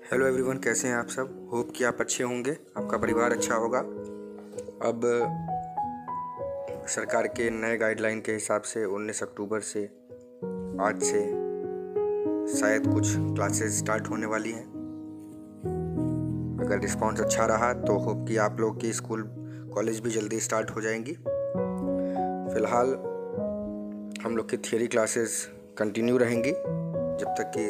Hello everyone, कैसे हैं आप सब। होप कि आप अच्छे होंगे, आपका परिवार अच्छा होगा। अब सरकार के नए गाइडलाइन के हिसाब से 19 अक्टूबर से आज से शायद कुछ क्लासेस स्टार्ट होने वाली हैं। अगर रिस्पांस अच्छा रहा तो होप कि आप लोग की स्कूल कॉलेज भी जल्दी स्टार्ट हो जाएंगी। फ़िलहाल हम लोग की थियरी क्लासेस कंटिन्यू रहेंगी जब तक कि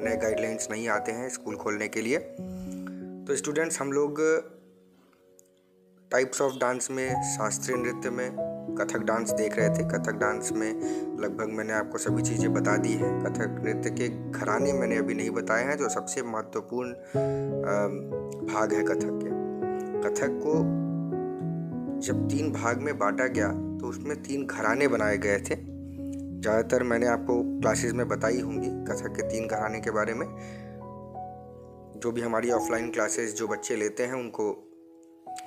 नए गाइडलाइंस नहीं आते हैं स्कूल खोलने के लिए। तो स्टूडेंट्स, हम लोग टाइप्स ऑफ डांस में, शास्त्रीय नृत्य में कथक डांस देख रहे थे। कथक डांस में लगभग मैंने आपको सभी चीज़ें बता दी हैं। कथक नृत्य के घराने मैंने अभी नहीं बताए हैं, जो सबसे महत्वपूर्ण भाग है कथक के। कथक को जब 3 भाग में बांटा गया तो उसमें 3 घराने बनाए गए थे। ज़्यादातर मैंने आपको क्लासेस में बताई होंगी कथक के 3 घराने के बारे में। जो भी हमारी ऑफलाइन क्लासेस जो बच्चे लेते हैं उनको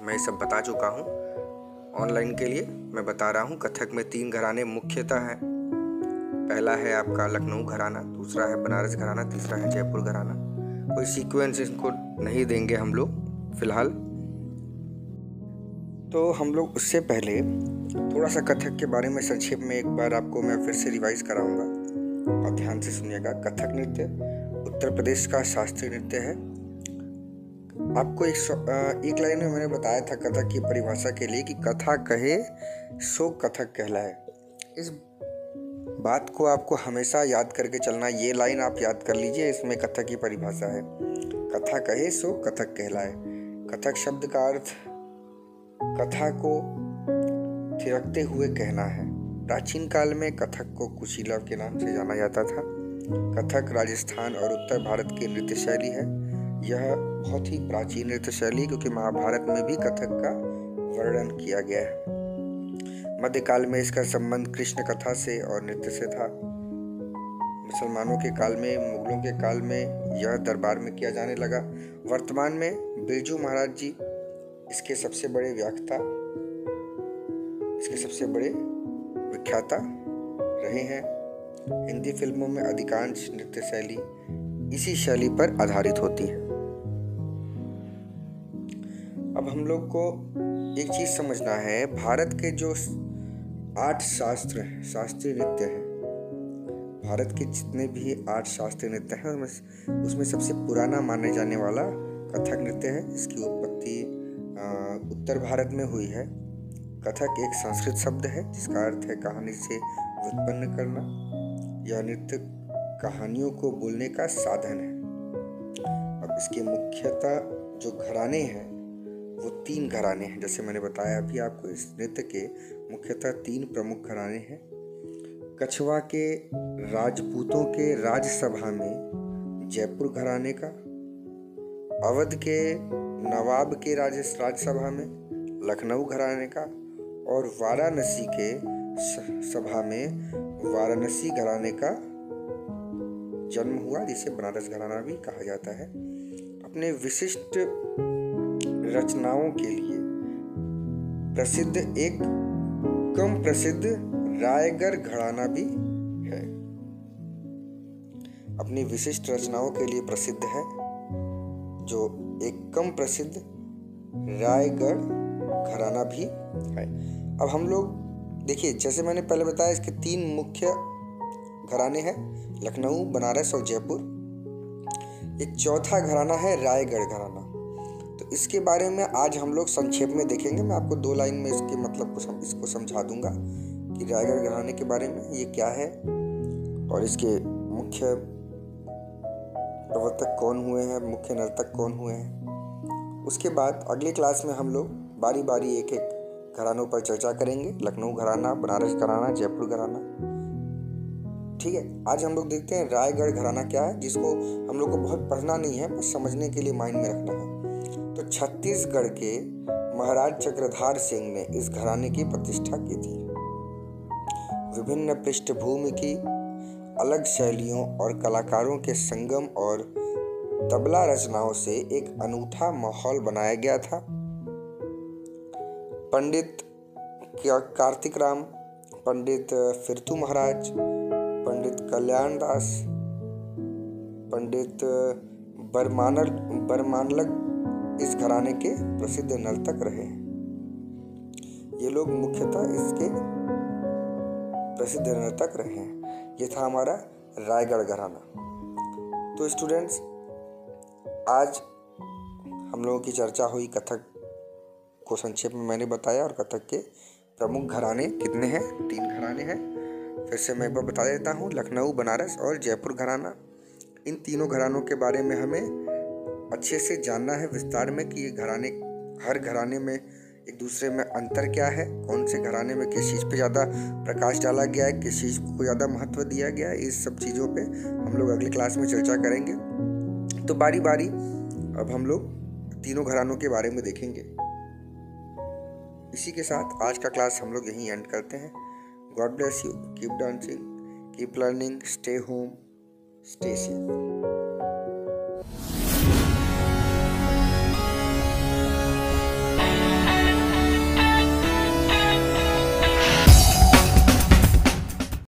मैं सब बता चुका हूँ। ऑनलाइन के लिए मैं बता रहा हूँ। कथक में 3 घराने मुख्यतः हैं। पहला है आपका लखनऊ घराना, दूसरा है बनारस घराना, तीसरा है जयपुर घराना। कोई सीक्वेंस इनको नहीं देंगे हम लोग फ़िलहाल। तो हम लोग उससे पहले थोड़ा सा कथक के बारे में संक्षेप में एक बार आपको मैं फिर से रिवाइज कराऊंगा और ध्यान से सुनिएगा। कथक नृत्य उत्तर प्रदेश का शास्त्रीय नृत्य है। आपको एक लाइन में मैंने बताया था कथक की परिभाषा के लिए कि कथा कहे सो कथक कहलाए। इस बात को आपको हमेशा याद करके चलना। ये लाइन आप याद कर लीजिए, इसमें कथक की परिभाषा है। कथा कहे सो कथक कहलाए। कथक शब्द का अर्थ कथा को थिरकते हुए कहना है। प्राचीन काल में कथक को कुशीला के नाम से जाना जाता था। कथक राजस्थान और उत्तर भारत की नृत्य शैली है। यह बहुत ही प्राचीन नृत्य शैली, क्योंकि महाभारत में भी कथक का वर्णन किया गया है। मध्यकाल में इसका संबंध कृष्ण कथा से और नृत्य से था। मुसलमानों के काल में, मुगलों के काल में यह दरबार में किया जाने लगा। वर्तमान में बिरजू महाराज जी इसके सबसे बड़े व्याख्याता, इसके सबसे बड़े विख्याता रहे हैं। हिंदी फिल्मों में अधिकांश नृत्य शैली इसी शैली पर आधारित होती है। अब हम लोग को एक चीज समझना है, भारत के जो 8 शास्त्रीय नृत्य हैं, भारत के जितने भी 8 शास्त्रीय नृत्य हैं उसमें सबसे पुराना माने जाने वाला कथक नृत्य है। इसकी उत्पत्ति उत्तर भारत में हुई है। कथक एक संस्कृत शब्द है जिसका अर्थ है कहानी से व्युत्पन्न करना। यह नृत्य कहानियों को बोलने का साधन है। अब इसके मुख्यतः जो घराने हैं वो 3 घराने हैं। जैसे मैंने बताया अभी आपको, इस नृत्य के मुख्यतः 3 प्रमुख घराने हैं। कछवा के राजपूतों के राजसभा में जयपुर घराने का, अवध के नवाब के राजसभा में लखनऊ घराने का, और वाराणसी के सभा में वाराणसी घराने का जन्म हुआ, जिसे बनारस घराना भी कहा जाता है। अपने विशिष्ट रचनाओं के लिए प्रसिद्ध एक कम प्रसिद्ध रायगढ़ घराना भी है। अपनी विशिष्ट रचनाओं के लिए प्रसिद्ध है, जो एक कम प्रसिद्ध रायगढ़ घराना भी है। अब हम लोग देखिए, जैसे मैंने पहले बताया, इसके 3 मुख्य घराने हैं, लखनऊ, बनारस और जयपुर। एक चौथा घराना है रायगढ़ घराना। तो इसके बारे में आज हम लोग संक्षेप में देखेंगे। मैं आपको 2 लाइन में इसके मतलब इसको समझा दूंगा कि रायगढ़ घराने के बारे में ये क्या है और इसके मुख्य प्रवर्तक कौन हुए हैं, मुख्य नर्तक कौन हुए हैं। उसके बाद अगली क्लास में हम लोग बारी बारी एक एक घरानों पर चर्चा करेंगे। लखनऊ घराना, बनारस घराना, जयपुर घराना। ठीक है, आज हम लोग देखते हैं रायगढ़ घराना क्या है, जिसको हम लोग को बहुत पढ़ना नहीं है, बस समझने के लिए माइंड में रखना है। तो छत्तीसगढ़ के महाराज चक्रधार सिंह ने इस घराने की प्रतिष्ठा की थी। विभिन्न पृष्ठभूमि की अलग शैलियों और कलाकारों के संगम और तबला रचनाओं से एक अनूठा माहौल बनाया गया था। पंडित कार्तिक राम, पंडित फिरतू महाराज, पंडित कल्याण दास, पंडित बरमानलग इस घराने के प्रसिद्ध नर्तक रहे हैं। ये लोग मुख्यतः इसके प्रसिद्ध नर्तक रहे हैं। ये था हमारा रायगढ़ घराना। तो स्टूडेंट्स, आज हम लोगों की चर्चा हुई कथक को संक्षेप में मैंने बताया, और कथक के प्रमुख घराने कितने हैं? 3 घराने हैं। फिर से मैं एक बार बता देता हूँ, लखनऊ, बनारस और जयपुर घराना। इन तीनों घरानों के बारे में हमें अच्छे से जानना है विस्तार में कि ये घराने, हर घराने में एक दूसरे में अंतर क्या है, कौन से घराने में किस चीज़ पे ज़्यादा प्रकाश डाला गया है, किस चीज़ को ज़्यादा महत्व दिया गया है। इस सब चीज़ों पे हम लोग अगली क्लास में चर्चा करेंगे। तो बारी बारी अब हम लोग तीनों घरानों के बारे में देखेंगे। इसी के साथ आज का क्लास हम लोग यहीं एंड करते हैं। God bless you, keep dancing, keep learning, stay home, stay safe.